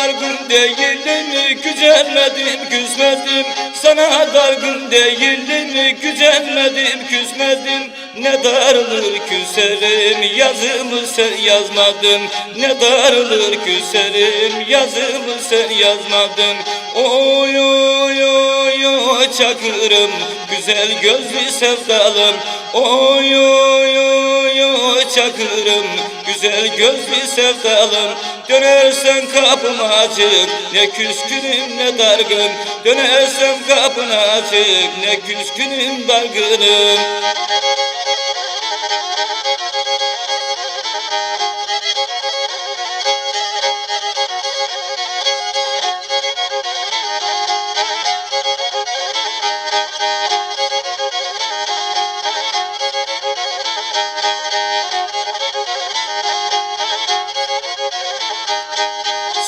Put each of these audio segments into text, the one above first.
dargın değilim, gücenmedim, küsmedim. Sana dargın değilim, gücenmedim, küsmedim. Ne darılır küserim, yazımı sen yazmadın. Ne darılır küserim, yazımı sen yazmadın. Oy oy oy oy Çakırım, güzel gözlü sevdalım. Oy oy oy oy Çakırım, güzel gözlü sevdalım. Dönersen kapım açık, ne küskünüm ne dargın. Dönersem kapın açık, ne küskünüm dargınım.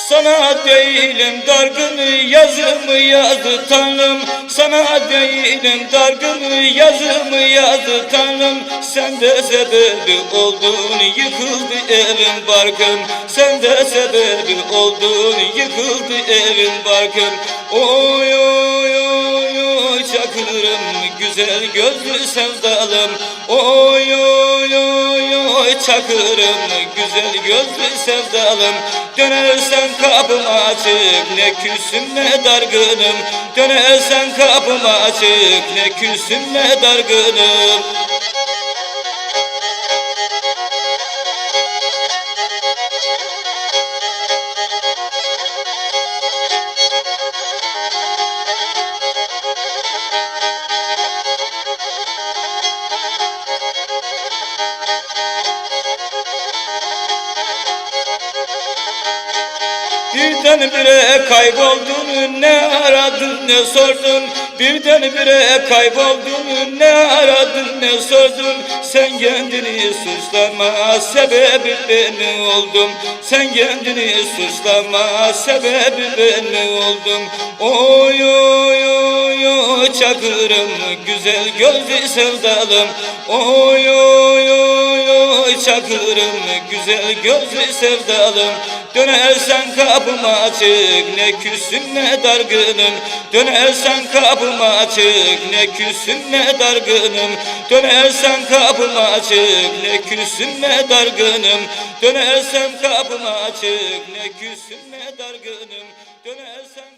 Sana değilim dargın, yazımı yazdı Tanrım. Sana değilim dargın, yazımı yazdı Tanrım. Sen de sebebi oldun, yıkıldı evin barkım. Sen de sebebi oldun, yıkıldı evin barkım. Oy oy oy oy Çakırım, güzel gözlü sevdalım. Oy oy oy oy Çakırım, güzel gözlü sevdalım. Dönersen kapım açık, ne küsüm ne dargınım. Dönersen kapım açık, ne küsüm ne dargınım. Birdenbire kayboldun, ne aradın ne sordun. Birdenbire kayboldun, ne aradın ne sordun. Sen kendini suçlama, sebebi ben oldum. Sen kendini suçlama, sebebi ben oldum. Oy oy oy oy Çakırım, güzel gözlü sevdalım. Oy oy oy oy Çakırım, güzel gözlü sevdalım. Dönersen kapım açık, ne küsüm ne dargınım. Dönersen kapım açık, ne küsüm ne dargınım. Dönersen kapım açık, ne küsüm ne dargınım. Dönersen kapım açık, ne küsüm ne dargınım. Dönersen